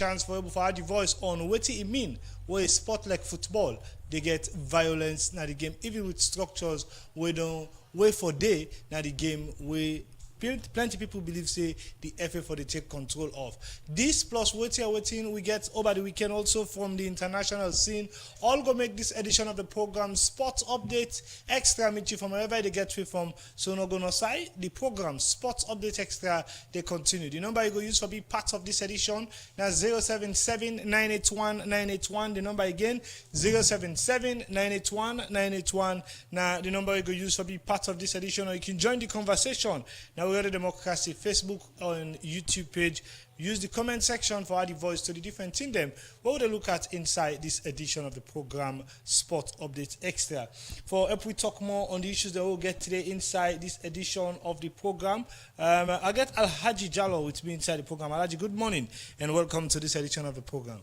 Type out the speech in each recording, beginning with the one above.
chance for add the voice on what it mean where a sport like football they get violence now the game even with structures we don't wait for day now the game we plenty people believe say the FA for the take control of this plus waiting we get over the weekend also from the international scene all go make this edition of the program sports update extra meet you from wherever they get free from so no go no side the program sports update extra they continue the number you go use for be part of this edition now 077-981-981 the number again 077-981-981 now the number you go use for be part of this edition or you can join the conversation now Radio Democracy Facebook and YouTube page. Use the comment section for adding voice to the different team them. What would they look at inside this edition of the program Sport Update Extra? For if we talk more on the issues that we'll get today inside this edition of the program, I get Alhaji Jallo with me inside the program. Alhaji, good morning and welcome to this edition of the program.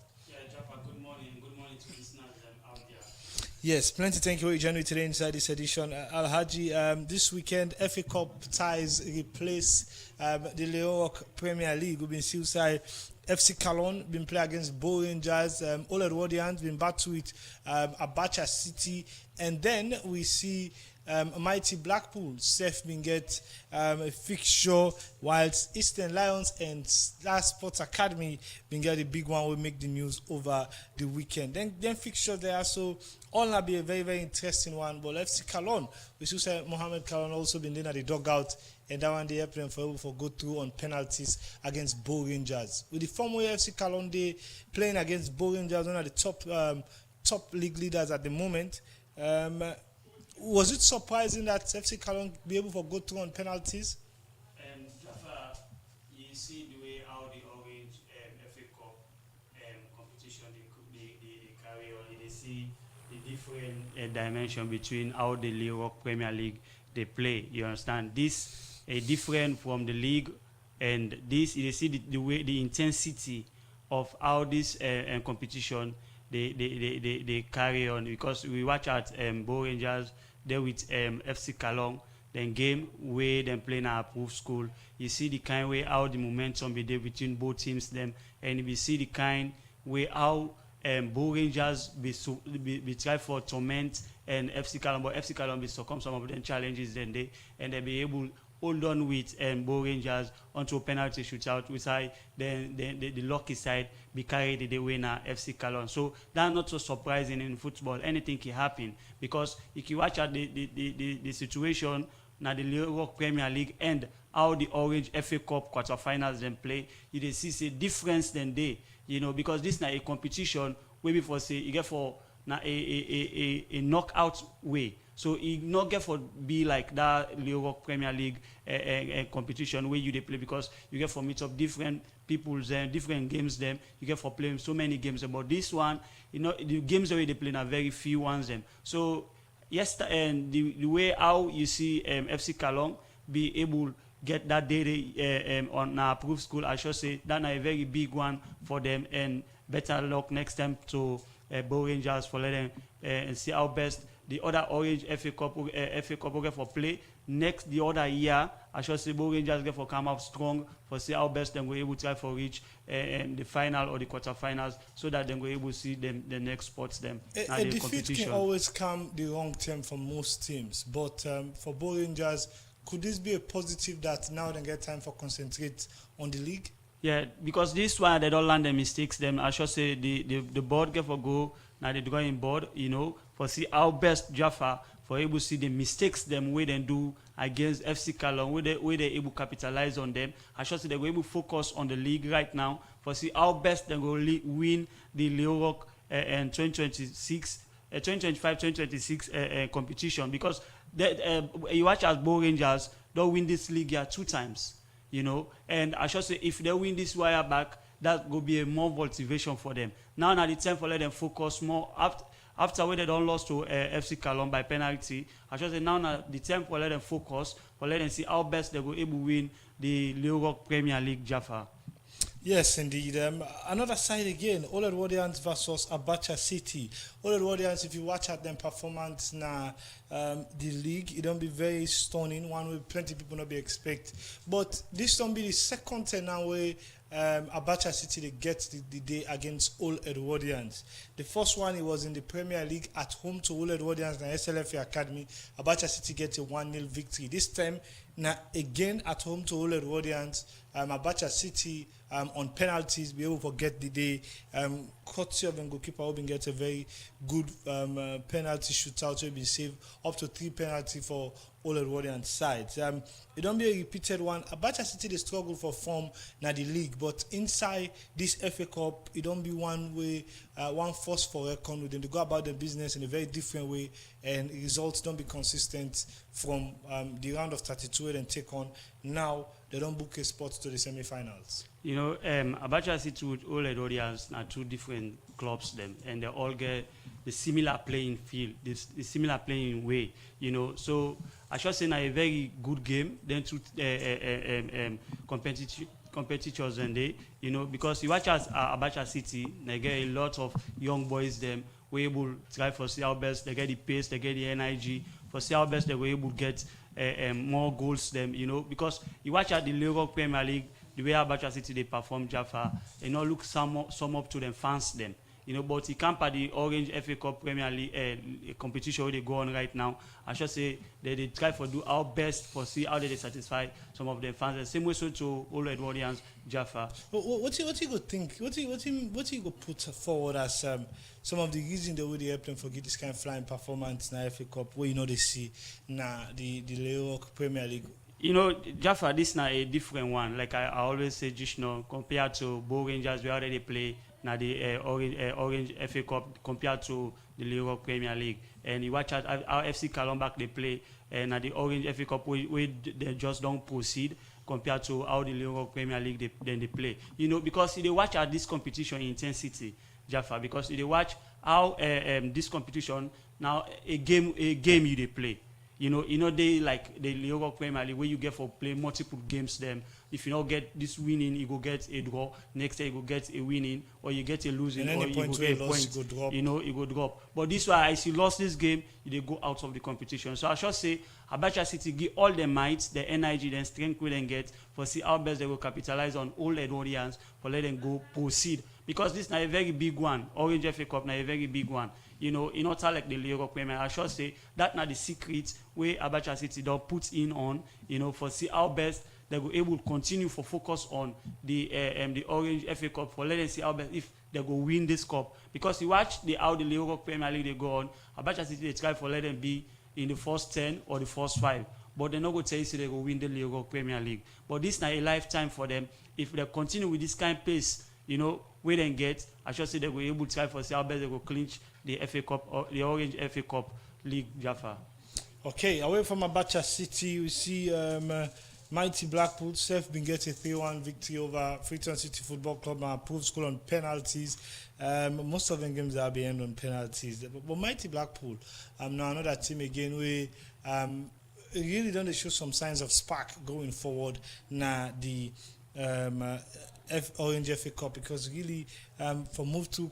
Yes, plenty thank you for joining me today inside this edition. Alhaji, this weekend, FA Cup ties replace the Leoroc Premier League. We've been still side. FC Cologne been play against Bo Rangers. Old Edwardians been battle with Abacha City. And then we see mighty Blackpool safe been get a fixture whilst Eastern Lions and Star Sports Academy been get a big one will make the news over the weekend. Then fixture there so all will be a very, very interesting one. But FC Cologne, we should say Mohamed Cologne also been in at the dugout and that one they helped them for go through on penalties against Bo Rangers. With the former FC Cologne they playing against Bo Rangers, one of the top league leaders at the moment. Was it surprising that FC Cologne be able to go through on penalties? Jaffa, you see the way how the Orange FA Cup competition they carry on. They see the different dimension between how the Leoroc Premier League they play. You understand? This is different from the league, and this you see the way the intensity of how this competition they carry on because we watch at Bo Rangers. There with FC Cologne, then game where them playing at approved school. You see the kind way how the momentum be there between both teams them, and we see the kind way how Bo Rangers be try for torment and FC Cologne, but FC Cologne be succumb some of them challenges then they be able hold on with Bo Rangers onto a penalty shootout, which side then the lucky side be carried the winner FC Cologne. So that's not so surprising in football. Anything can happen because if you watch out the situation now the Leoroc Premier League and how the Orange FA Cup quarterfinals then play, you see a difference than they, because this is not a competition where before say you get for now a knockout way. So it not get for be like that Leoroc Premier League competition where you they play because you get for meet up different people's different games them. You get for playing so many games. But this one, the games where they play are very few ones them. So yes, and the way how you see FC Cologne be able get that data on our approved school, I should say that's a very big one for them and better luck next time to Bo Rangers for let them and see how best. The other Orange FA Cup get for play next the other year. I should say Bo Rangers get for come out strong for see how best them go able to try for reach the final or the quarterfinals so that then go able to see them the next sports them. A defeat can always come the wrong term for most teams, but for Bo Rangers, could this be a positive that now they get time for concentrate on the league? Yeah, because this one they don't learn the mistakes. Them I should say the board get for go now they going board for see how best Jaffa for able to see the mistakes them way they do against FC Cologne where they able to capitalize on them. I should say they go able to focus on the league right now for see how best they go win the Leoroc and 2025-2026 competition because you watch as Bo Rangers don't win this league here 2 times. And I should say if they win this wire back, that will be a more motivation for them. Now the time for let them focus more after when they don't lost to FC Cologne by penalty. I should say now the time for let them focus, for let them see how best they will able to win the Leoroc Premier League Jaffa. Yes, indeed. Another side again, Old Edwardians versus Abacha City. Old Edwardians, if you watch at them performance now, the league, it don't be very stunning. One way plenty people not be expect. But this don't be the second time now where Abacha City they get the day against Old Edwardians. The first one it was in the Premier League at home to Old Edwardians and SLFA Academy. Abacha City gets a 1-0 victory. This time now again at home to Old Edwardians. Abacha City on penalties be able to get the day. Courtesy of the goalkeeper Obin gets a very good penalty shootout will be saved up to 3 penalty for Old Edwardians side. It don't be a repeated one. Abacha City they struggle for form na the league, but inside this FA Cup it don't be one way one force for reckon with them. They go about their business in a very different way, and results don't be consistent from the round of 32 and take on. Now they don't book a spot to the semi-finals. You know, Abacha City with Old Edwardians are 2 different clubs them, and they all get the similar playing field, the similar playing way. You know, so I should say now a very good game. Then 2 competitors and they, you know, because you watch as Abacha City, they get a lot of young boys them. We're able to try for see how best they get the pace, they get the energy. For see how best they were able to get more goals them, you know, because you watch at the Lagos Premier League, the way Abacha City they perform Jaffa, you know, look sum up to them fans them. You know, but he can't at the Orange FA Cup Premier League competition where they go on right now. I should say they try for do our best for see how they satisfy some of their fans. The same way so to Old Edwardians, Jaffa. What you go think? What you go put forward as some of the reasons they would help them forget this kind of flying performance in the FA Cup where you know they see the Lagos Premier League. You know, Jaffa, this is not a different one. Like I always say, just now, compared to Bo Rangers, we already play now the Orange FA Cup compared to the Lagos Premier League. And you watch out our FC Colombak they play, and at the Orange FA Cup where they just don't proceed compared to how the Lagos Premier League they play. You know, because they watch at this competition intensity, Jaffa, because they watch how this competition now a game you they play. You know they like the Lagos Premier League where you get for play multiple games them. If you don't get this winning, you go get a draw. Next year you go get a winning, or you get a losing, or you go get a point. You know, you go drop. But this why I see lost this game, they go out of the competition. So I should say Abacha City give all their might, their energy, their strength we then get for see how best they will capitalize on Old Edwardians for let them go proceed. Because this is not a very big one. Orange FA Cup now a very big one. You know, in order like the Lagos Premier, I should say that not the secret where Abacha City don't put in on, you know, for see how best they will able to continue for focus on the Orange FA Cup for let them see how best if they go win this cup. Because you watch how the Lagos Premier League they go on, Abacha City they try for let them be in the first 10 or the first 5. But they're not going to tell you they go win the Lagos Premier League. But this is not a lifetime for them. If they continue with this kind of pace, you know, we then get, I should say they were able to try for see how best they will clinch the FA Cup or the Orange FA Cup League, Jaffa. Okay, away from Abacha City, we see Mighty Blackpool self been getting a 3-1 victory over Freetown City Football Club and approved school on penalties. Most of them games are being on penalties. But Mighty Blackpool, now another team again, we really don't show some signs of spark going forward. Now the Orange FA Cup, because really for move to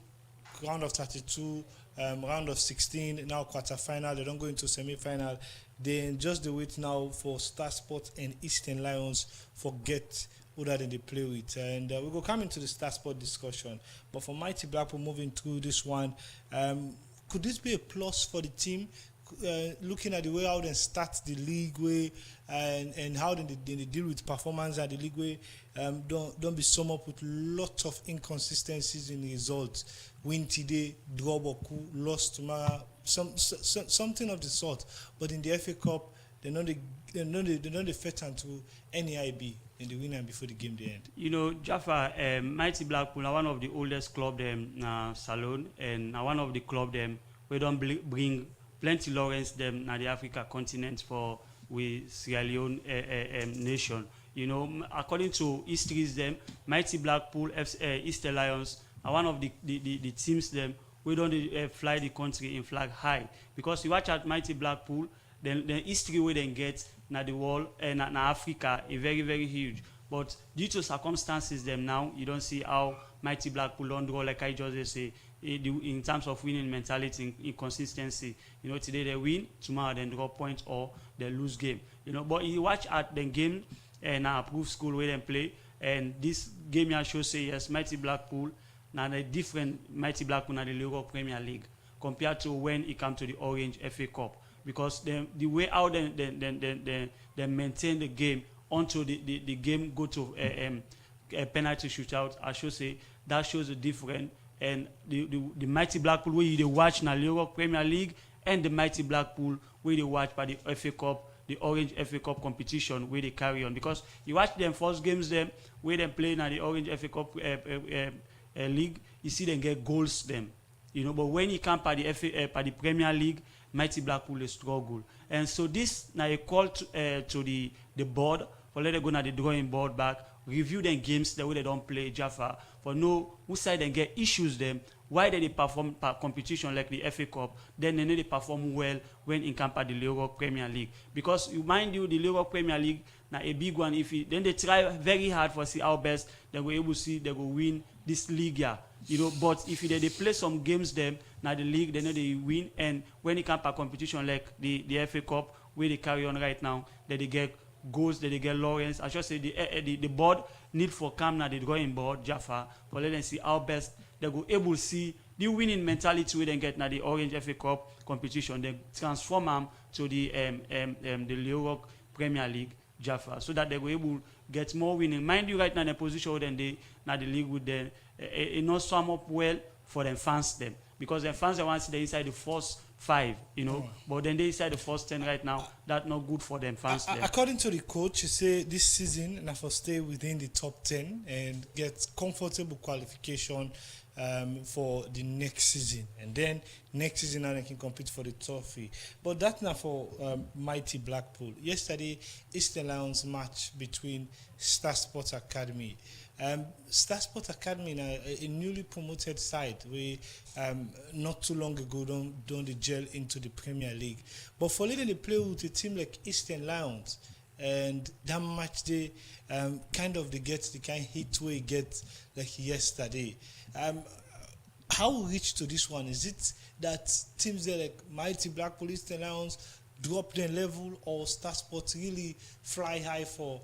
round of 32, round of 16, now quarter-final, they don't go into semi-final. Then just the wait now for Star Sport and Eastern Lions forget who that they play with. And we will come into the Star Sport discussion. But for Mighty Blackpool moving through this one, could this be a plus for the team? Looking at the way how they start the league way and how they deal with performance at the league way, don't be sum up with lots of inconsistencies in the results. Win today, draw Boku, lost tomorrow, something of the sort. But in the FA Cup, they're not the threaten to any IB in the winner before the game they end. You know, Jaffa, Mighty Blackpool are one of the oldest club them Salone, and one of the club them we don't bring plenty Lawrence them na the Africa continent for with Sierra Leone nation. You know, according to histories them, Mighty Blackpool, Eastern Lions are one of the teams them we don't fly the country in flag high. Because you watch at Mighty Blackpool, then the history we then get na the world and na Africa is very, very huge. But due to circumstances them now, you don't see how Mighty Blackpool don't draw like I just say in terms of winning mentality, inconsistency. You know, today they win, tomorrow they draw points or they lose game. You know, but you watch at the game and approved school where they play, And this game here shows say yes, Mighty Blackpool now a different Mighty Blackpool na the Europe Premier League compared to when it comes to the Orange FA Cup, because the way how they maintain the game until the game go to a penalty shootout, I should say that shows the difference. And the Mighty Blackpool where you watch na Europe Premier League and the Mighty Blackpool where they watch by the FA Cup, the Orange FA Cup competition where they carry on, because you watch them first games them where they play na the Orange FA Cup league, you see them get goals them, you know. But when you come by the by the Premier League, Mighty Blackpool they struggle. And so this now a call to the board for let them go na the drawing board back, review them games the way they don't play Jaffa, for know who side they get issues them, why they perform competition like the FA Cup, then they know they perform well when in camp at the Europe Premier League. Because you mind you, the Europe Premier League now a big one. If then they try very hard for see how best they go able to see they go win this league, yeah. You know, but if they play some games them now the league, they know they win. And when it comes to competition like the FA Cup where they carry on right now, that they get goals, that they get Lawrence. I should say the board need for come now the drawing board Jaffa for let them see how best they go able to see the winning mentality we then get now the Orange FA Cup competition, then transform them to the Europe Premier League Jaffa, so that they go able get more winning. Mind you, right now in a position where they now the league with them it not sum up well for them fans them, because the fans they want to see they inside the first 5, you know, but then they inside the first 10 right now. That's not good for them fans. According to the coach, he say this season na for stay within the top 10 and get comfortable qualification for the next season, and then next season now they can compete for the trophy. But that's not for Mighty Blackpool. Yesterday, Eastern Lions match between Star Sports Academy. Star Sports Academy now a newly promoted side. We not too long ago don't they gel into the Premier League. But for later they play with a team like Eastern Lions, and that match they kind of they get the kind of hit where you get like yesterday. How rich to this one? Is it that teams there like Mighty Blackpool, Eastern Lions drop their level, or Star Sports really fly high for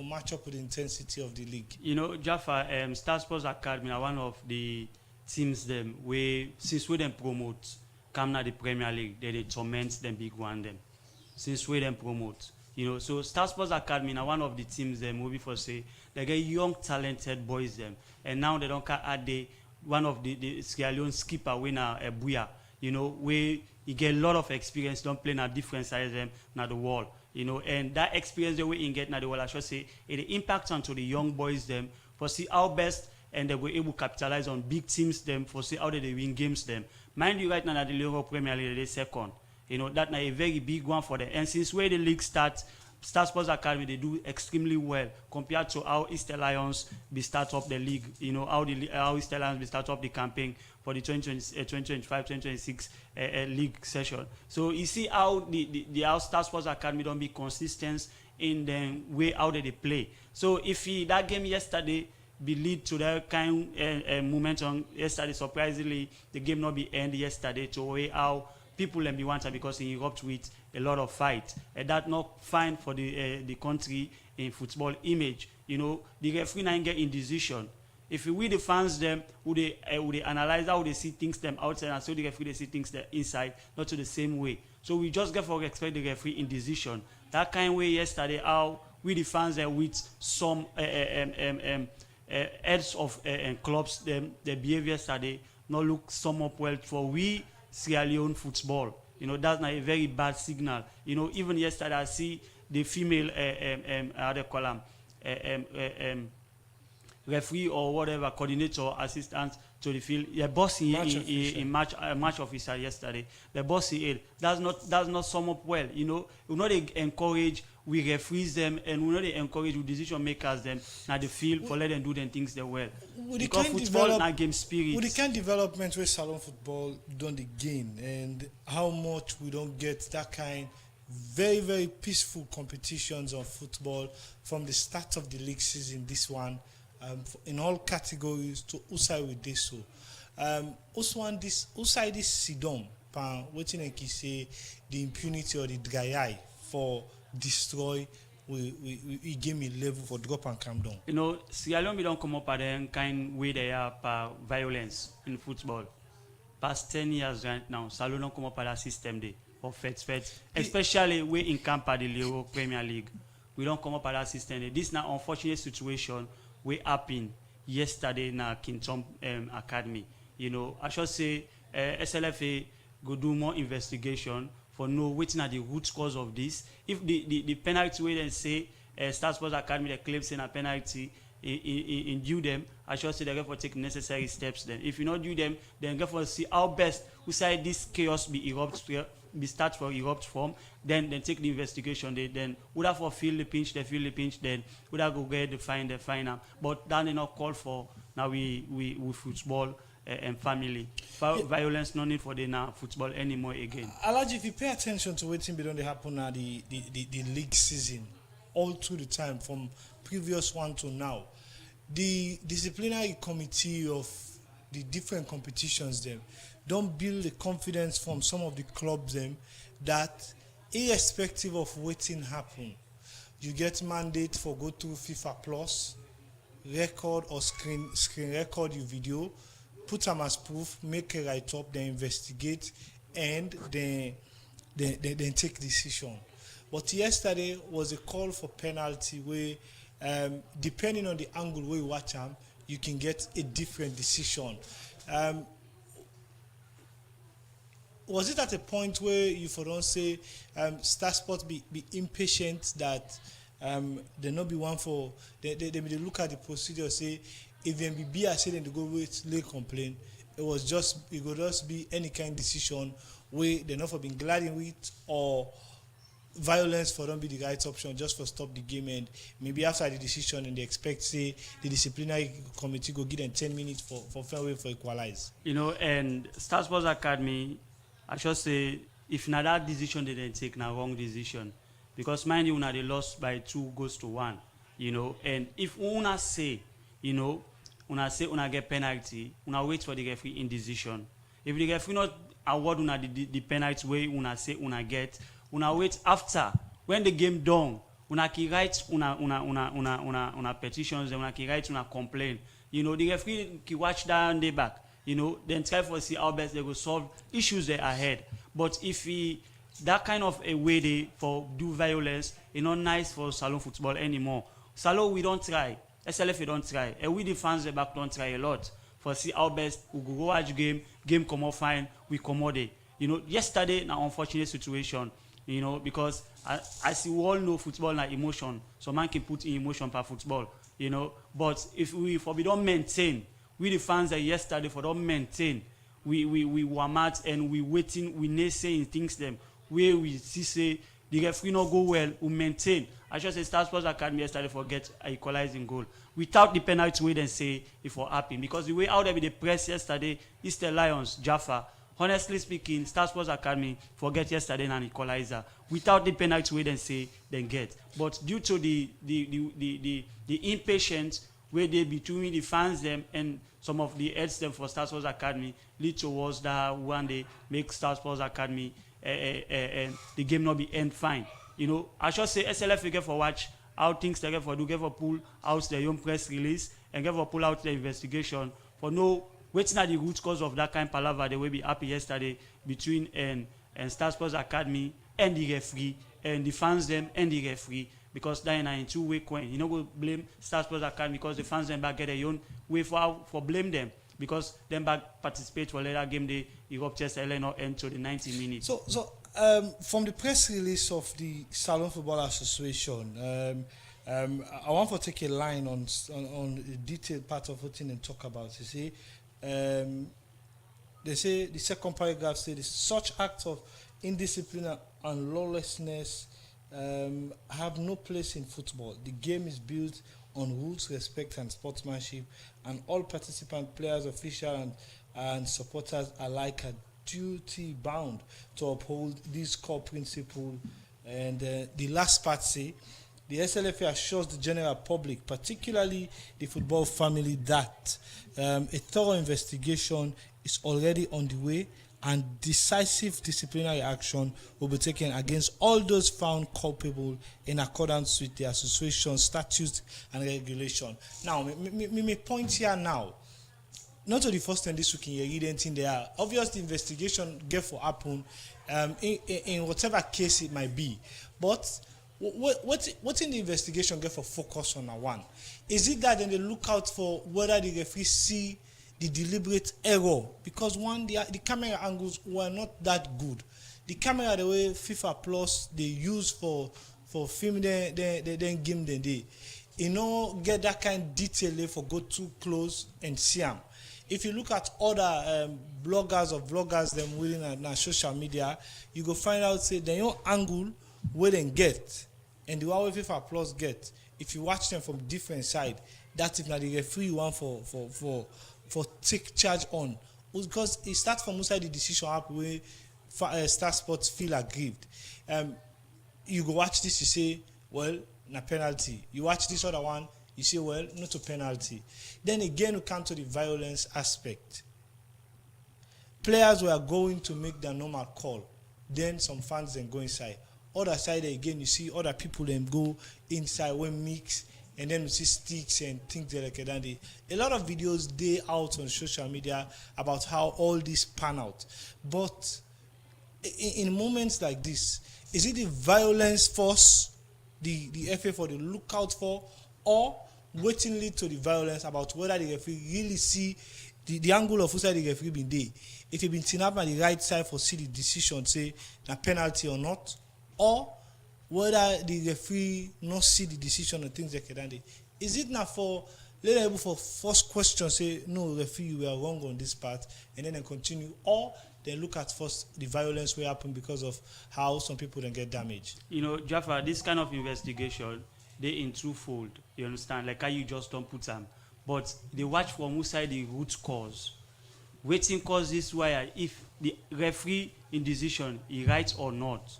match up with the intensity of the league? You know, Jaffa, Star Sports Academy are one of the teams them where since we them promote come now the Premier League, they torment them big one them. Since we them promote, you know, so Star Sports Academy are one of the teams them will be for say they get young talented boys them, and now they don't add one of the Sierra Leone skipper winner Buya, you know, where he get a lot of experience, don't play na different sides them na the wall, you know, and that experience the way he get na the wall, I should say it impact onto the young boys them for see how best and they were able to capitalize on big teams them for see how they win games them. Mind you, right now the Europe Premier League they second, you know, that na a very big one for them. And since where the league starts, Star Sports Academy they do extremely well compared to how Eastern Lions be start up the league, you know, how Eastern Lions be start up the campaign for the 2025-2026 league session. So you see how the how Star Sports Academy don't be consistent in the way how they play. So if that game yesterday be lead to that kind momentum yesterday, surprisingly the game not be end yesterday to way how people and be wanted, because he erupt with a lot of fight, and that not fine for the country in football image. You know, the referee now get indecision. If we the fans them who they analyze how they see things them outside, and so the referee they see things them inside, not to the same way. So we just get for expect the referee indecision. That kind of way yesterday how we the fans there with some heads of clubs them their behavior yesterday not look sum up well for we Sierra Leone football. You know, that's not a very bad signal. You know, even yesterday I see the female how they call them referee or whatever coordinator assistant to the field. The boss in match officer yesterday. The boss in that's not sum up well. You know, we know they encourage we referees them, and we know they encourage we decision makers them now the field for let them do them things they well. Because football na game spirit. With the kind of development where salon football don't the gain, and how much we don't get that kind very, very peaceful competitions of football from the start of the league season, this one, in all categories to Usai with this. Also, Usai this Sidom, what you say the impunity or the dry eye for destroy we give me level for drop and calm down. You know, Sierra Leone don't come up at the kind way they are per violence in football. Past 10 years right now, Salo don't come up at that system day for fet, especially we in camp at the Leo Premier League. We don't come up at that system day. This is an unfortunate situation we happened yesterday in Kintom Academy. You know, I should say SLFA go do more investigation for know waiting at the root cause of this. If the penalty way then say Star Sports Academy the claims in a penalty in due them, I should say they go for take necessary steps then. If you not do them, then go for see how best who say this chaos be start for erupt from, then take the investigation. Then would have for feel the pinch, then would have go get the fine. But that they not call for now we football and family. Violence no need for the now football anymore again. Alhaji, if you pay attention to what's been they happen now the league season all through the time from previous one to now, the disciplinary committee of the different competitions them don't build the confidence from some of the clubs them that irrespective of waiting happen, you get mandate for go to FIFA Plus, record or screen record your video, put them as proof, make a write up, then investigate, and then take decision. But yesterday was a call for penalty where, depending on the angle where you watch them, you can get a different decision. Was it at a point where you for don't say Star Sports be impatient that they not be one for they look at the procedure, say if the MBB are saying to go with lay complaint, it would just be any kind of decision where they're not for being glad in with or violence for don't be the right option just for stop the game, and maybe after the decision and they expect say the disciplinary committee go give them 10 minutes for fair way for equalize. You know, and Star Sports Academy, I should say if not that decision they didn't take now wrong decision, because mind you now they lost by 2-1, you know, and if una say, you know, una get penalty, una wait for the referee in decision. If the referee not award una the penalty way una say una get, una wait after when the game done, una ki write una petitions, una ki write una complaint. You know, the referee ki watch down the back, you know, then try for see how best they go solve issues they ahead. But if he that kind of a way they for do violence, it's not nice for Salon football anymore. Salon we don't try. SLF we don't try. And we the fans the back don't try a lot for see how best we go watch game come out fine, we come out there. You know, yesterday an unfortunate situation, you know, because as you all know football na emotion. So man can put in emotion per football, you know. But if we don't maintain, we the fans that yesterday for don't maintain, we were mad and we waiting, we naysaying things them where we see say the referee not go well, we maintain. I just say Star Sports Academy yesterday forget a equalizing goal. Without the penalty way then say if for happen. Because the way out there with the press yesterday, Easter Lions, Jaffa, honestly speaking, Star Sports Academy forget yesterday an equalizer. Without the penalty way then say then get. But due to the impatience where they between the fans them and some of the heads them for Star Sports Academy lead towards that one day make Star Sports Academy the game not be end fine. You know, I should say SLF we get for watch how things they get for do, get for pull out their own press release and get for pull out the investigation for no waiting at the root cause of that kind of palaver. They will be happy yesterday between and Star Sports Academy and the referee and the fans them and the referee, because that in two-way coin. You know, go blame Star Sports Academy because the fans them back get their own way for blame them because them back participate for later game they erupt just not end to the 90 minutes. So from the press release of the Salon Football Association, I want to take a line on the detailed part of what and talk about. You see, they say the second paragraph says such acts of indiscipline and lawlessness have no place in football. The game is built on rules, respect, and sportsmanship, and all participant players, officials, and supporters alike are duty bound to uphold this core principle. And the last part say the SLFA assures the general public, particularly the football family, that a thorough investigation is already on the way and decisive disciplinary action will be taken against all those found culpable in accordance with the association statutes and regulation. Now, me point here now. Not to the first time this week in your anything there. Obviously, investigation get for happen in whatever case it might be. But what in the investigation get for focus on one? Is it that then they look out for whether the referee see the deliberate error? Because one, the camera angles were not that good. The camera, the way FIFA Plus they use for film then game then they, get that kind of detail for go too close and see them. If you look at other bloggers or vloggers them within social media, you go find out say the own angle where they get and the way FIFA Plus get. If you watch them from different side, that's if now the referee one for take charge on, because it starts from inside the decision app where Star Sports feel aggrieved. You go watch this, you say, well, na penalty. You watch this other one, you say, well, not a penalty. Then again, we come to the violence aspect. Players were going to make their normal call. Then some fans then go inside. Other side again, you see other people then go inside when mix, and then you see sticks and things like that. A lot of videos they out on social media about how all this pan out. But in moments like this, is it the violence force the FA for the lookout for, or waiting lead to the violence about whether the referee really see the angle of who the referee been there? If he been seen up on the right side for see the decision say a penalty or not, or whether the referee not see the decision or things like that. Is it not for later able for first question say no referee you were wrong on this part and then continue, or then look at first the violence will happen because of how some people then get damaged? Jaffa, this kind of investigation, they in twofold. You understand? Like how you just don't put them, but they watch from who side the root cause. Waiting cause this why if the referee in decision he right or not.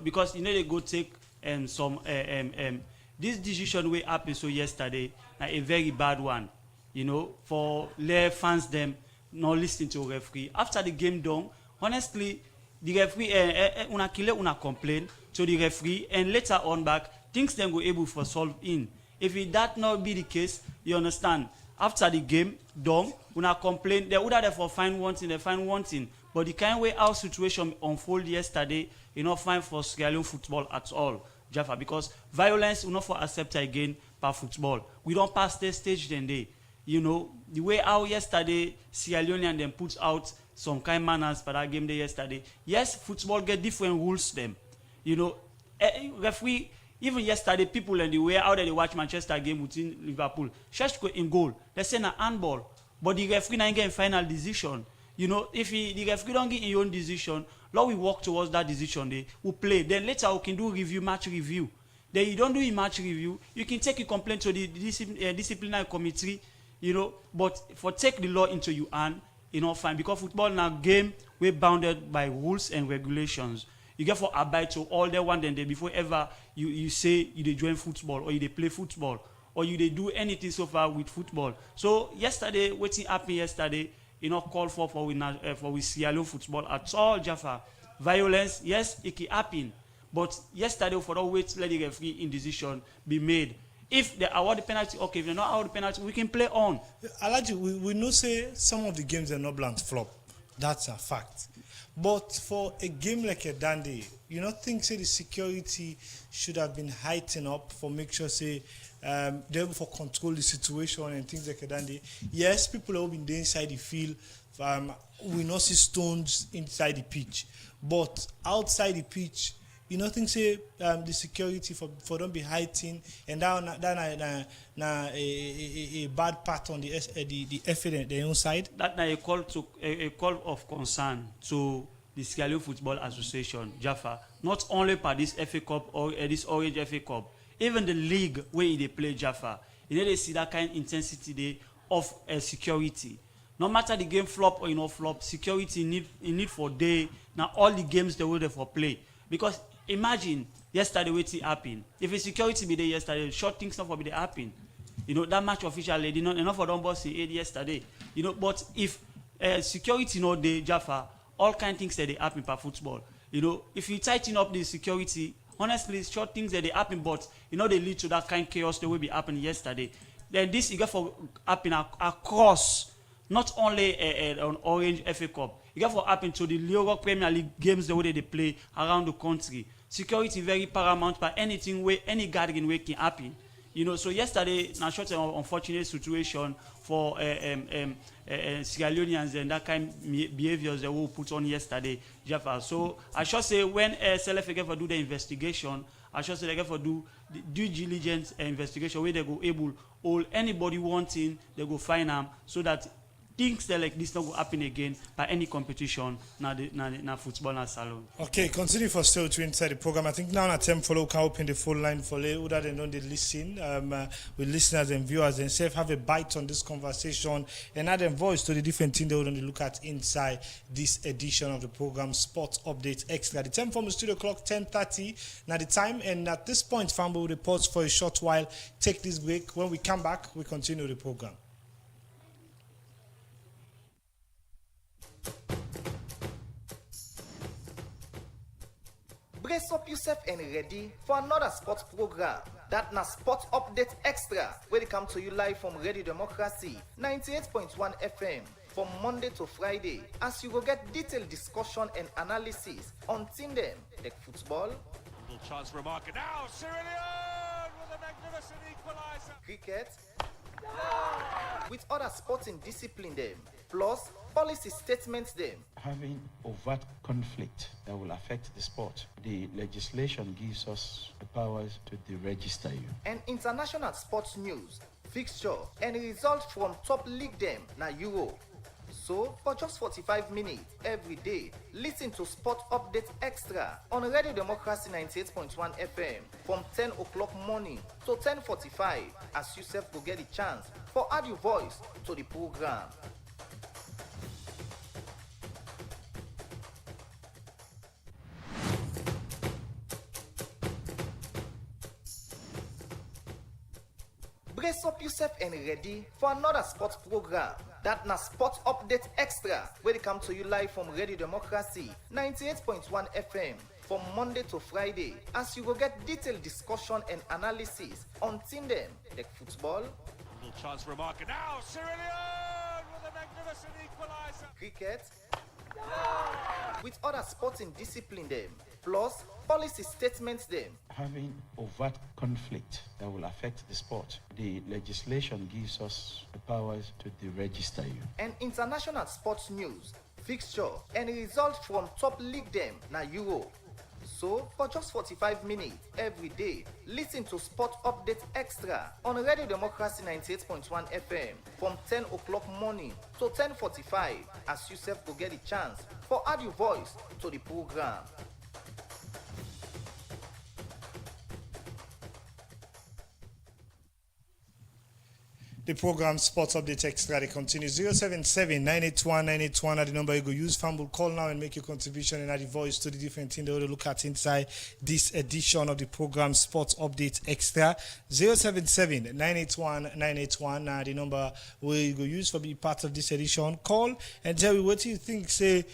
Because they go take some this decision way happened so yesterday, a very bad one. For let fans them not listening to referee after the game done. Honestly, the referee una complain to the referee, and later on back things then go able for solve in. If it that not be the case, you understand. After the game done, una complain. They would have therefore find one thing, they find one thing. But the kind of way our situation unfolded yesterday, not fine for Sierra Leone football at all, Jaffa, because violence will not for accept again per football. We don't pass the stage then they. The way how yesterday Sierra Leone and them put out some kind of manners for that game day yesterday. Yes, football get different rules them. Referee, even yesterday, people in the way how they watch Manchester game within Liverpool, Sheshko in goal, they say a handball, but the referee not get final decision. If the referee don't get your own decision, Lord, we work towards that decision. They will play. Then later we can do match review. Then you don't do a match review, you can take a complaint to the disciplinary committee. But for take the law into your hand, fine, because football now game we're bounded by rules and regulations. You get for abide to all they want and they before ever you say you join football or you play football or you do anything so far with football. So yesterday, waiting happened yesterday. Call for we Sierra Leone football at all, Jaffa. Violence, yes, it can happen. But yesterday, for that wait, let the referee in decision be made. If they award the penalty, okay. If they not award the penalty, we can play on. Alaji, we know say some of the games are not blunt flop. That's a fact. But for a game like a Dundee, think say the security should have been heightened up for make sure say they're able to control the situation and things like that. Yes, people have been there inside the field. We not see stones inside the pitch, but outside the pitch, think say the security for them be heightened, and that a bad part on the FA their own side. That a call of concern to the Sierra Leone Football Association, Jaffa. Not only for this FA Cup or this Orange FA Cup. Even the league where they play Jaffa, they see that kind of intensity of security. No matter the game flop or not flop, security need for day. Now all the games they will for play. Because imagine yesterday what happened. If a security be there yesterday, short things not for be there happen. That match officially did not enough for them boss say yesterday. But if security not there, Jaffa, all kind of things that they happen per football. You know, if you tighten up the security, honestly, short things that they happen, but you know they lead to that kind of chaos that will be happening yesterday. Then this you got for happen across, not only an Orange FA Cup. You got for happen to the Leorock Premier League games the way they play around the country. Security very paramount, but anything where any gathering where can happen. You know, so yesterday, now short an unfortunate situation for Sierra Leoneans and that kind of behaviors that we put on yesterday, Jaffa. So I should say when SLF get for do the investigation, I should say they get for do the due diligence investigation where they go able all anybody wanting they go find them so that things that like this not go happen again by any competition na football na salon. Okay, continue for still to inside the program. I think now at time follow can open the phone line for who that they don't they listen. With listeners and viewers and self have a bite on this conversation and add them voice to the different things they will look at inside this edition of the program Sports Update Extra. The time from the studio clock 10:30 now the time, and at this point Fambo will report for a short while. Take this break. When we come back, we continue the program. Brace up yourself and ready for another sports program. That na Sports Update Extra, where they come to you live from Radio Democracy 98.1 FM from Monday to Friday, as you will get detailed discussion and analysis on team them like football, little chance for a marker now. Sierra Leone with a magnificent equalizer. Cricket, with other sporting discipline them, plus policy statements them. Having overt conflict that will affect the sport, the legislation gives us the powers to deregister you. And international sports news, fixture, and results from top league them na Euro. So, for just 45 minutes every day, listen to Sport Update Extra on Radio Democracy 98.1 FM from 10 o'clock morning to 10:45 as you self will get a chance for add your voice to the program. Brace up yourself and ready for another sports program. That na Sports Update Extra, where they come to you live from Radio Democracy 98.1 FM from Monday to Friday, as you will get detailed discussion and analysis on team them like football, Little chance for a marker now. Sierra Leone with a magnificent equalizer. cricket, with other sporting discipline them, plus policy statements them. Having overt conflict that will affect the sport, the legislation gives us the powers to deregister you. And international sports news, fixture, and results from top league them na Euro. So, for just 45 minutes every day, listen to Sport Update Extra on Radio Democracy 98.1 FM from 10 o'clock morning to 10:45 as you self will get a chance for add your voice to the program. The program Sports Update Extra they continue 077-981-981 at the number you go use. Fan will call now and make your contribution and add the voice to the different thing they will look at inside this edition of the program Sports Update Extra. 077-981-981 the number where you go use for be part of this edition. Call and tell me what you think say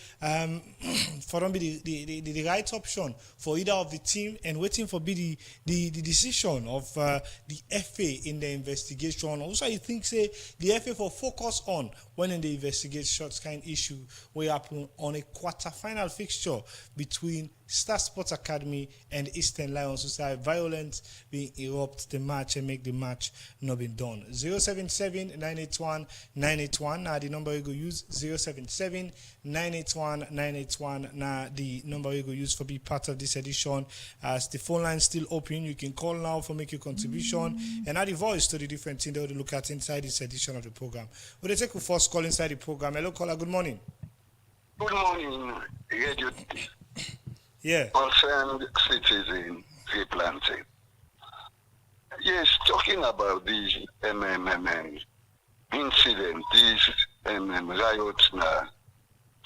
for them be the right option for either of the team, and waiting for be the decision of the FA in the investigation. Also you think say the FA for focus on when in the investigate shots kind issue will happen on a quarter-final fixture between Star Sports Academy and Eastern Lions Society. Violence being erupt the match and make the match not been done. 077-981-981 now the number you go use. 077-981-981 now the number you go use for be part of this edition. As the phone line still open, you can call now for make your contribution and add the voice to the different thing they will look at inside this edition of the program. We'll take a first call inside the program. Hello caller, good morning. Good morning, Radio Yeah. Concerned Citizen Replanting. Yes, talking about this incident, this riot na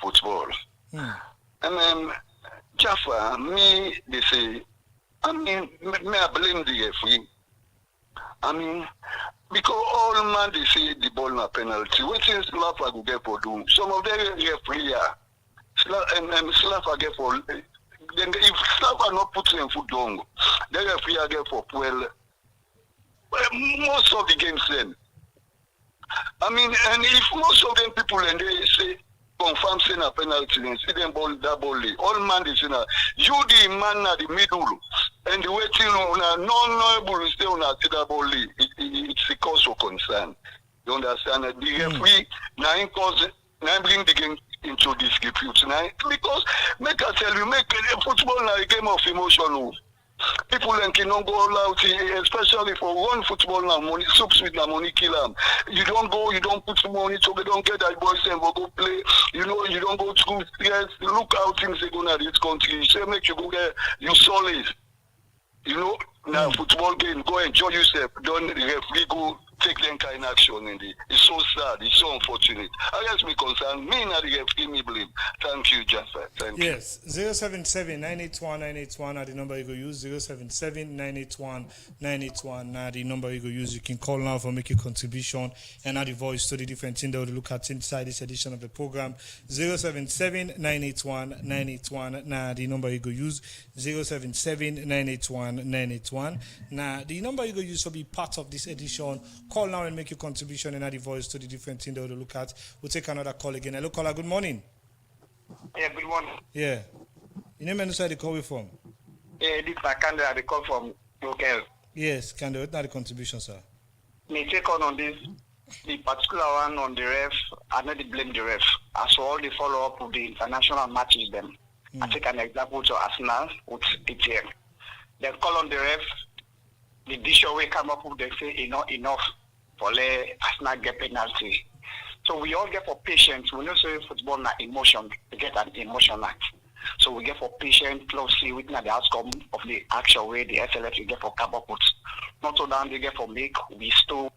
football. Jaffa, me, they say, I mean, me I blame the referee. I mean, because all man they say the ball na penalty. What is Lafa go get for do? Some of them referee Slav again for. Then if Slav are not putting in foot long, then referee again for most of the games then. I mean, and if most of them people and they say confirm saying a penalty, then see them ball that ball. All man is in a you the man at the middle and the waiting on a non-able stay on a that ball. It's a cause of concern. You understand? The referee now bring the game into dispute now because make I tell you, make football now a game of emotion. People cannot go out, especially for one football now. Money, soups with the money kill them. You don't go, you don't put money, so they don't get that boys and go play. You know, you don't go through stress. Look how things are going at this country. Say make you go get you solid. You know, now football game, go enjoy yourself. Don't referee go take them kind of action in the. It's so sad. It's so unfortunate. I guess me concerned. Me not the referee me blame. Thank you, Jaffa. Thank you. Yes, 077-981-981 are the number you go use. 077-981-981 are the number you go use. You can call now for make your contribution and add the voice to the different thing that we'll look at inside this edition of the program. 077-981-981 now the number you go use. 077-981-981 now the number you go use to be part of this edition. Call now and make your contribution and add the voice to the different thing that we'll look at. We'll take another call again. Hello, caller. Good morning. Yeah, good morning. Yeah. You name and where they call you from? Yeah, this is my candidate. They call from local. Yes, Kande. What's the contribution, sir? Me take on this, the particular one on the ref. I not blame the ref. As for all the follow up of the international matches, them. I take an example to Arsenal with ETN. They call on the ref. The dish away come up with they say enough for let Arsenal get penalty. So we all get for patience. We know say football na emotion. We get an emotion act. So we get for patience, closely within the outcome of the actual way the SLF we get for carbon puts. Not so down they get for make we still.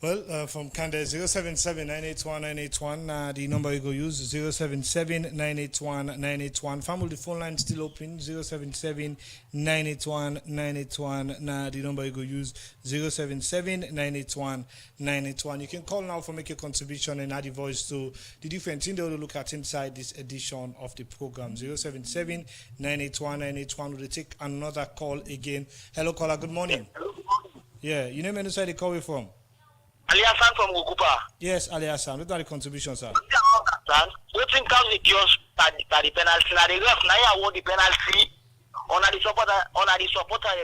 Well, from Kande, 077-981-981, the number you go use, 077-981-981. Family, the phone line still open, 077-981-981, the number you go use, 077-981-981. You can call now for make a contribution and add the voice to the different thing that we'll look at inside this edition of the program, 077-981-981. We'll take another call again. Hello, caller, good morning. Yeah, you name and where they call you from? Ali Hassan from Ukupa. Yes, Ali Hassan. What are the contributions, sir? What thing comes with yours by the penalty? Now the ref now award the penalty on the supporter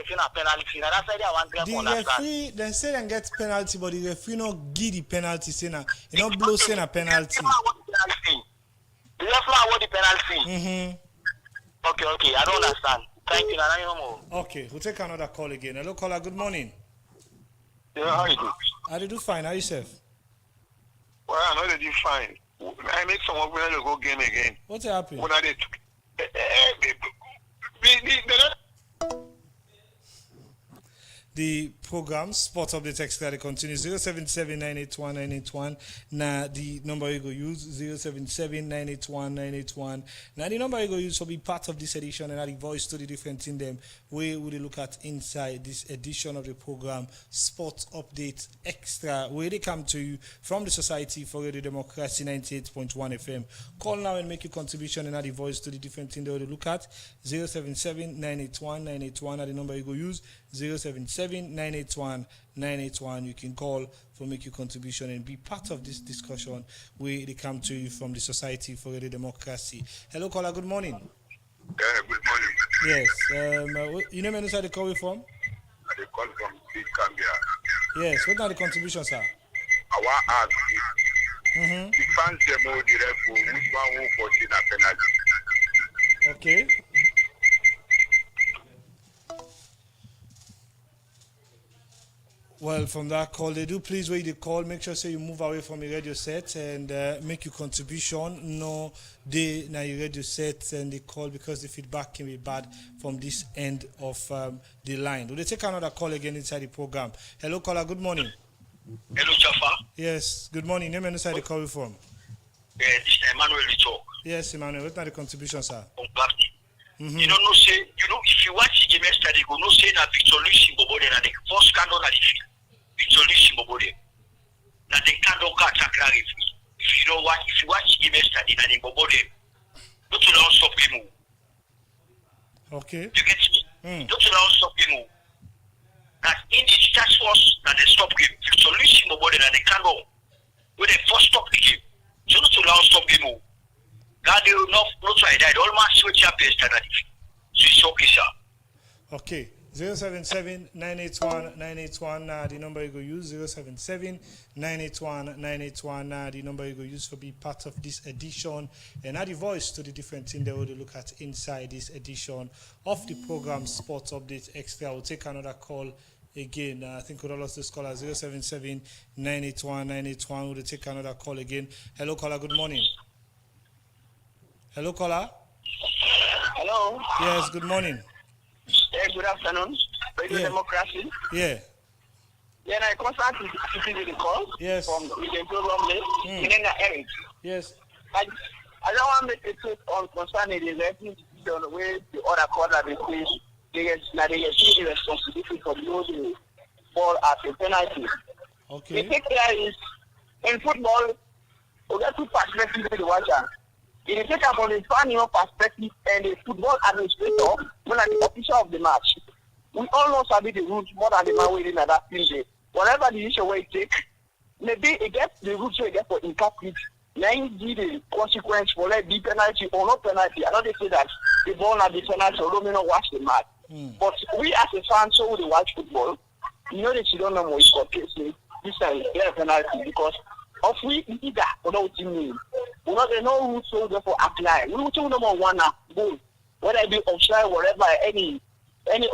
if you know penalty. Now that's why I want to understand. The referee they say they get penalty, but the referee not give the penalty. Say na, you not blow say na penalty. The ref now award the penalty. Okay. I don't understand. Thank you. Now no more. Okay, we'll take another call again. Hello, caller. Good morning. Yeah, how you do? How do you do fine? How yourself? Well, I'm already fine. I make someone when I go game again. What happened? When I did. The program Sport Update Extra continues 077-981-981. Now the number you go use 077-981-981. Now the number you go use will be part of this edition and add the voice to the different in them. We will look at inside this edition of the program Sport Update Extra. Where they come to you from the Society for Radio Democracy 98.1 FM. Call now and make your contribution and add the voice to the different thing they will look at 077-981-981. Now the number you go use 077-981-981. You can call for make your contribution and be part of this discussion where they come to you from the Society for Radio Democracy. Hello, caller. Good morning. Good morning. Yes. You know where they call you from? I call from Big Gambia. Yes. What are the contributions, sir? I want to ask you. The fans demo the ref which one who forcing a penalty. Okay. Well, from that call, they do please wait the call. Make sure you move away from your radio set and make your contribution. No, they now your radio set and the call because the feedback can be bad from this end of the line. Will they take another call again inside the program? Hello, caller. Good morning. Hello, Jaffa. Yes. Good morning. Name and inside the call you from? This is Emmanuel Rito. Yes, Emmanuel. What are the contributions, sir? You don't know say if you watch the game yesterday, you know say that Victor Luis Simbobode na the first scandal na the field. Victor Luis Simbobode. Na the scandal ka attack referee. If you don't watch, if you watch the game yesterday, and in Bobo, don't you know stop him? Okay. You get me? Don't you know stop him? That in the task force that they stop him, the solution Bobo that they can go. When they first stop the game, so don't you know stop him? God, they will not try that. All my switch up yesterday. So it's okay, sir. Okay. 077-981-981, the number you go use. 077-981-981, the number you go use for be part of this edition. And add the voice to the different thing they will look at inside this edition of the program Sports Update Extra. We'll take another call again. I think we'll lost this caller. 077-981-981. We'll take another call again. Hello, caller. Good morning. Hello, caller. Hello. Yes, good morning. Hey, good afternoon. Radio Democracy. Yeah. Yeah, I constantly the call. Yes. From the program list. And then Eric. Yes. I don't want to make a tweet on concerning the referee on the way the other quarter because they see the responsibility for losing ball as a penalty. Okay. The thing there is in football, we get two perspectives to the watcher. In the take up on the fan perspective and the football administrator, when I'm the official of the match, we all know sabi the rules more than the man waiting at that field. Whatever the issue we take, maybe it gets the rules we get for interpret. Then give the consequence for like the penalty or not penalty. I know they say that the ball not the penalty, although we not watch the match. But we as a fan, so we watch football. You know that you don't know what it's called. This is a penalty because of we either or no team. We not know who so therefore apply. We will number one goal. Whether it be offside, whatever, any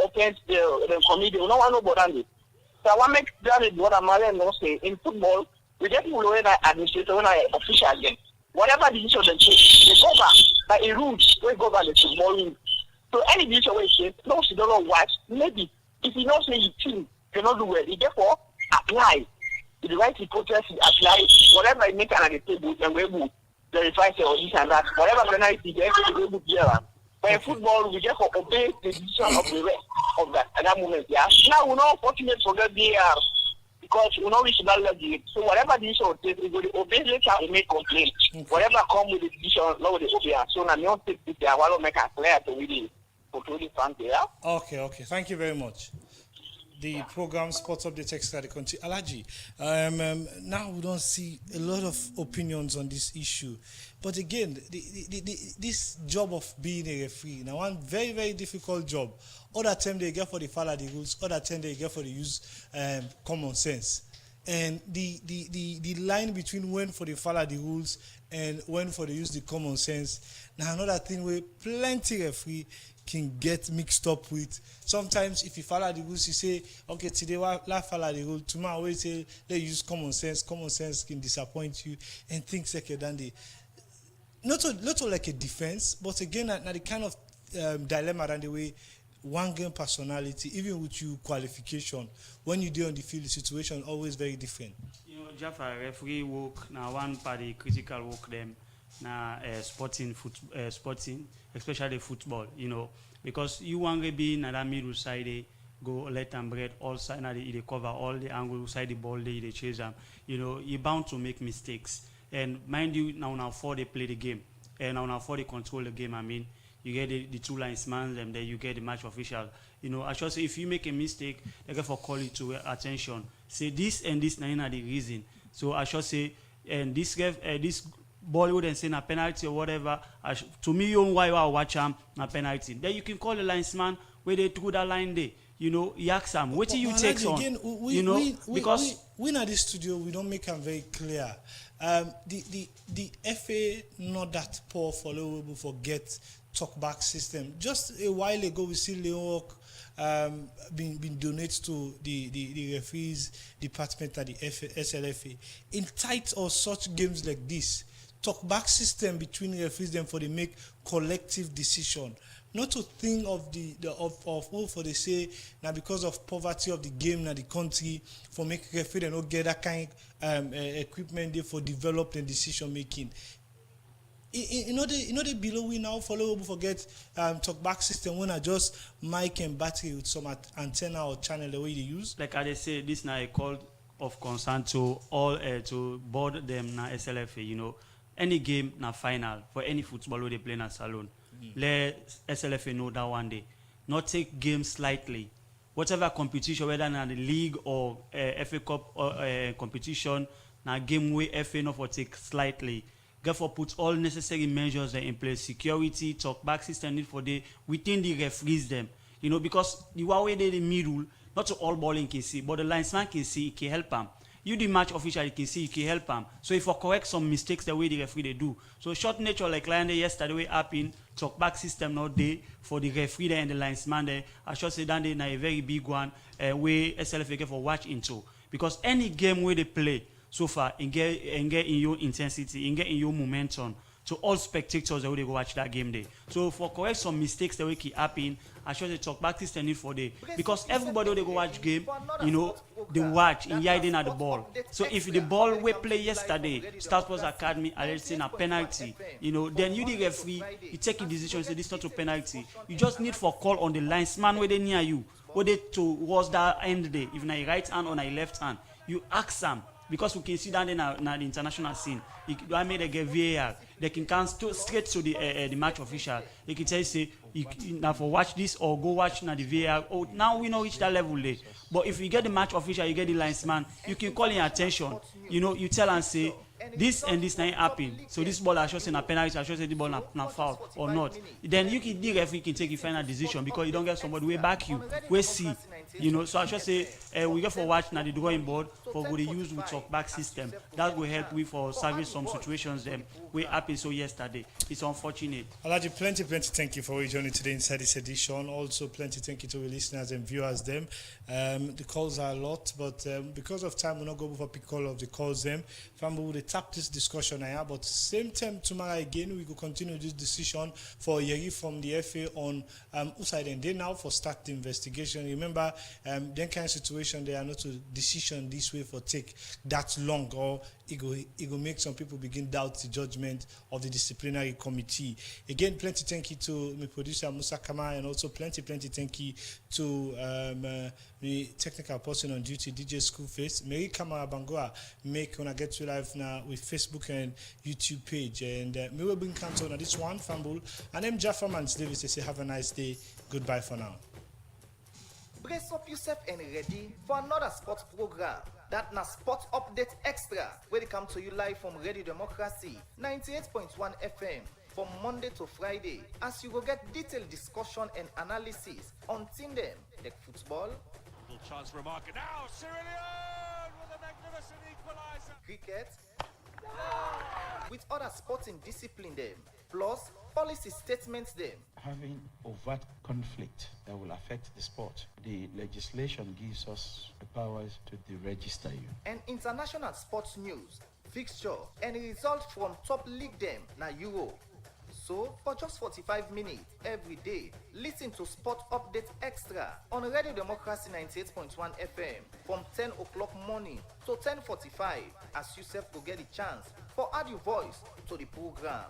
offense the committee, we don't want no bother it. So I want to make that what I'm not say in football, we get people when I administrator, when I official again. Whatever decision they take, they go back by a rules, we go back the football rule. So any decision we take, no, she don't know what, maybe if you don't say you team cannot do well, you therefore apply. The right hypothesis apply, whatever I make on the table, and we will verify say or this and that. Whatever penalty they have to do here. But in football, we just obey the decision of the rest of that at that moment. Yeah. Now we're not fortunate to get VAR because we know we should not let it. So whatever decision we take, we will obey later and make complaint. Okay. Whatever come with the decision, now we obey. So now we don't take this. I want to make a clear to really control the fans here. Okay. Thank you very much. The program Sports Update Extra, the country. Alhaji, now we don't see a lot of opinions on this issue. But again, this job of being a referee, now one very, very difficult job. Other time they get for the follow the rules, other time they get for the use common sense. And the line between when for the follow the rules and when for the use the common sense, now another thing where plenty referee can get mixed up with. Sometimes if you follow the rules, you say, okay, today I follow the rule. Tomorrow we say they use common sense. Common sense can disappoint you and things like that. Not like a defense, but again, now the kind of dilemma and the way one game personality, even with you qualification, when you do on the field, the situation always very different. You know, Jaffa referee work now one part the critical work them. Now, sporting, especially football, you know, because you want to be in that middle side, go left and bread, all side, they cover all the angle side the ball, they chase them. You know, you're bound to make mistakes. And mind you, now for they play the game, and now for they control the game. I mean, you get the two linesmen, and then you get the match official. You know, I should say if you make a mistake, they get for call it to attention. Say this and this, now the reason. So I should say, and this Bollywood and say a penalty or whatever. To me, you why I watch a penalty. Then you can call the linesman where they threw that line there. You know, he asks them, what do you take on? Again, because we in this studio, we don't make them very clear. The FA not that poor for Liverpool for get talk back system. Just a while ago, we see Leon been donated to the referees department at the SLFA. In tight or such games like this, talk back system between referees them for they make collective decision. Not to think of for they say now because of poverty of the game in the country for make referee they not get that kind equipment there for developed decision making. You know the below we now follow forget talk back system when I just mic and battery with some antenna or channel the way they use. Like I say, this now called of concern to all to board them na SLFA. You know, any game na final for any football where they play na salon. Let SLFA know that one day. Not take games lightly. Whatever competition, whether na the league or FA Cup or competition, na game where FA not for take slightly. Therefore, put all necessary measures in place. Security, talk back system need for the within the referees them. You know, because you are in the middle, not to all balling can see, but the linesman can see, it can help them. You the match official, you can see, you can help them. So if you correct some mistakes the way the referee they do. So short nature like Lion yesterday way happen, talk back system now day for the referee there and the linesman there. I should say that they na a very big one where SLFA get for watch into. Because any game where they play so far, and get in your intensity, and get in your momentum. So all spectators that they go watch that game day. So for correct some mistakes that will keep happening, I should say talk back system need for day. Because everybody they go watch game, you know, they watch in hiding at the ball. So if the ball we play yesterday, Star Sports Academy, I let's say a penalty, you know, then you the referee, you take a decision, say this not a penalty. You just need for call on the linesman where they near you, where they towards that end day, if na right hand or na left hand, you ask them. Because we can see that in the international scene, I made a get VAR. They can come straight to the match official. They can tell you, say, now for watch this or go watch now the VAR. Oh, now we know reach that level there. But if you get the match official, you get the linesman, you can call in attention. You know, you tell and say, this and this ain't happen. So this ball I should say a penalty, I should say the ball na foul or not. Then you can the referee can take a final decision because you don't get somebody way back you, way see. You know, so I should say we get for watch now the drawing board for what they use with talk back system. That will help we for service some situations them we happen so yesterday. It's unfortunate. Alhaji, plenty thank you for your journey today inside this edition. Also plenty thank you to our listeners and viewers them. The calls are a lot, but because of time we're not going for pick call of the calls them. Family will tap this discussion here, but same time tomorrow again we will continue this decision for Yeri from the FA on outside and day now for start the investigation. Remember, then kind of situation they are not a decision this way for take that long, or it will make some people begin doubt the judgment of the disciplinary committee. Again, plenty thank you to my producer Musa Kama, and also plenty thank you to the technical person on duty DJ Schoolface. Mary Kamara Bangoa make when I get to live now with Facebook and YouTube page, and me will bring cancel on this one fumble. And I'm Jaffa Mans Davis. They say have a nice day. Goodbye for now. Brace up yourself and ready for another sports program. That na Sports Update Extra, where they come to you live from Radio Democracy 98.1 FM from Monday to Friday, as you will get detailed discussion and analysis on team them like football, Chance for a marker now. Cyrillion with a magnificent equaliser. cricket, with other sporting discipline them, plus policy statements them. Having overt conflict that will affect the sport, the legislation gives us the powers to deregister you. And international sports news, fixture, and results from top league them na Euro. So, for just 45 minutes every day, listen to Sport Update Extra on Radio Democracy 98.1 FM from 10 o'clock morning to 10:45, as you self will get a chance for add your voice to the program.